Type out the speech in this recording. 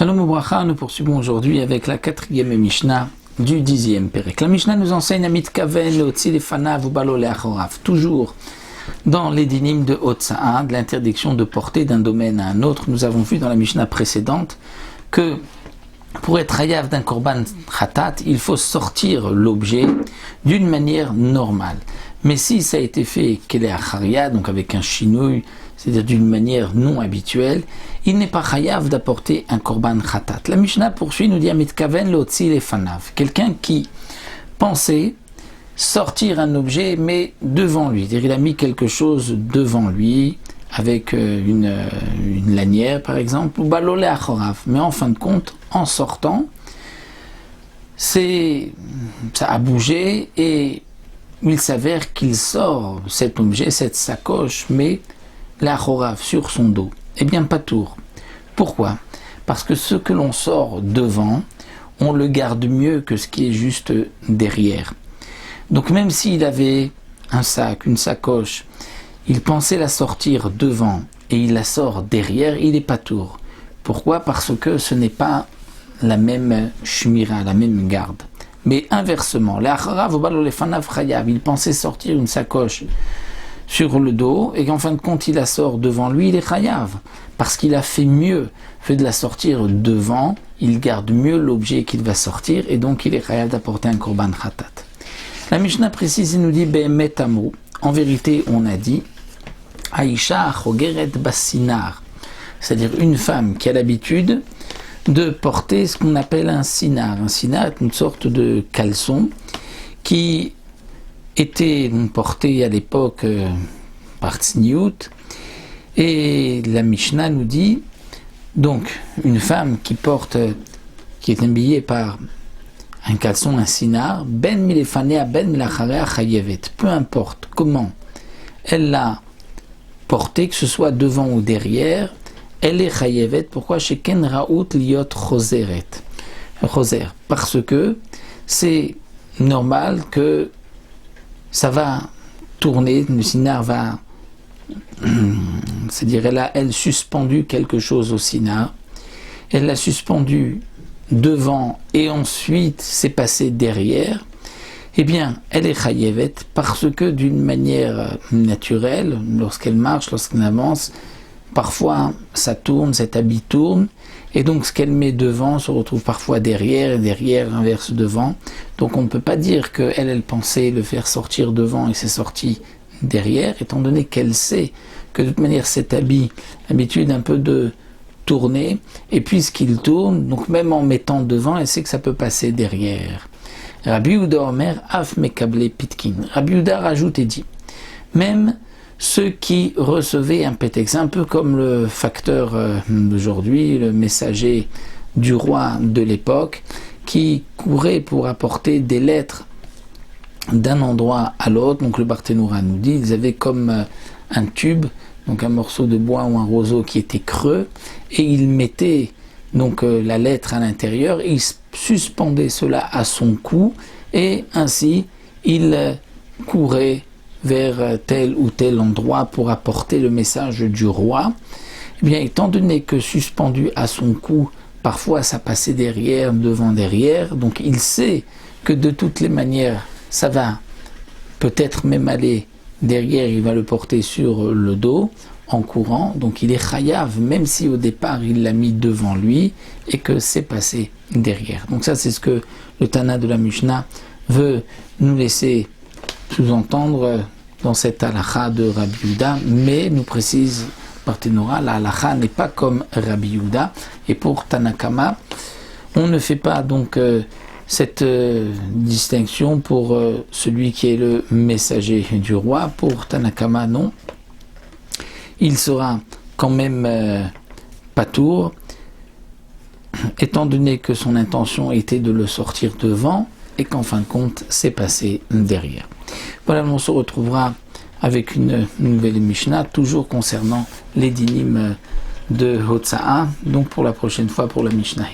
Shalom Ubracha, nous poursuivons aujourd'hui avec la 4e Mishnah du 10e Pérek. La Mishnah nous enseigne à mitkaven leotzi lefanav ubalo leachorav, toujours dans les dynimes de Hotza'a, de l'interdiction de porter d'un domaine à un autre. Nous avons vu dans la Mishnah précédente que pour être hayav d'un korban khatat, il faut sortir l'objet d'une manière normale. Mais si ça a été fait kele acharia, donc avec un chinouille, c'est-à-dire d'une manière non habituelle, il n'est pas chayav d'apporter un korban khatat. La Mishnah poursuit, nous dit mitkaven leotzi lefanav, quelqu'un qui pensait sortir un objet mais devant lui, c'est-à-dire il a mis quelque chose devant lui avec une lanière par exemple, ou balolé achorav, mais en fin de compte, en sortant, ça a bougé et il s'avère qu'il sort cet objet, cette sacoche, mais l'achorav sur son dos. Eh bien, pas tour. Pourquoi ? Parce que ce que l'on sort devant, on le garde mieux que ce qui est juste derrière. Donc même s'il avait un sac, une sacoche, il pensait la sortir devant et il la sort derrière, il est pas tour. Pourquoi ? Parce que ce n'est pas la même shmira, la même garde. Mais inversement, il pensait sortir une sacoche sur le dos et qu'en fin de compte il la sort devant lui, il est chayav parce qu'il a fait mieux, fait de la sortir devant, il garde mieux l'objet qu'il va sortir et donc il est chayav d'apporter un korban khatat. La Mishnah précise, il nous dit be'emet amru, en vérité on a dit Aisha chogeret bassinar, c'est-à-dire une femme qui a l'habitude de porter ce qu'on appelle un sinar. Un sinar est une sorte de caleçon qui était porté à l'époque par Tzniout, et la Mishnah nous dit donc une femme qui est habillée par un caleçon, un sinar, ben milefanea ben milacharea chayevet, peu importe comment elle l'a porté, que ce soit devant ou derrière, elle est chayevet. Pourquoi ? Chez ken raout liot choseret, parce que c'est normal que ça va tourner, le sinar va, c'est-à-dire elle suspendu quelque chose au sinar, elle l'a suspendu devant et ensuite c'est passé derrière, eh bien elle est chayevet parce que d'une manière naturelle, lorsqu'elle marche, lorsqu'elle avance, parfois ça tourne, cet habit tourne, et donc ce qu'elle met devant se retrouve parfois derrière, et derrière inverse devant. Donc on ne peut pas dire qu'elle pensait le faire sortir devant et c'est sorti derrière, étant donné qu'elle sait que de toute manière cet habit a l'habitude un peu de tourner, et puisqu'il tourne, donc même en mettant devant, elle sait que ça peut passer derrière. Rabbi Yehuda Omer af mekable pitkin. Rabbi Yehuda rajoute et dit, même ceux qui recevaient un pétex, un peu comme le facteur d'aujourd'hui, le messager du roi de l'époque, qui courait pour apporter des lettres d'un endroit à l'autre. Donc le Barthénoura nous dit, ils avaient comme un tube, donc un morceau de bois ou un roseau qui était creux, et ils mettaient donc la lettre à l'intérieur, et ils suspendaient cela à son cou, et ainsi il courait vers tel ou tel endroit pour apporter le message du roi. Eh bien, étant donné que suspendu à son cou, parfois ça passait derrière, devant, derrière, donc il sait que de toutes les manières, ça va peut-être même aller derrière, il va le porter sur le dos en courant, donc il est chayav, même si au départ il l'a mis devant lui et que c'est passé derrière. Donc ça c'est ce que le Tana de la Mishnah veut nous laisser sous-entendre dans cette halakha de Rabbi Yehuda, mais nous précise Barthénoura, la halakha n'est pas comme Rabbi Yehuda, et pour Tanakama, on ne fait pas donc cette distinction pour celui qui est le messager du roi. Pour Tanakama, non. Il sera quand même patour, étant donné que son intention était de le sortir devant, et qu'en fin de compte, c'est passé derrière. Voilà, on se retrouvera avec une nouvelle Mishnah, toujours concernant les dynimes de Hotza'a, donc pour la prochaine fois pour la Mishnah.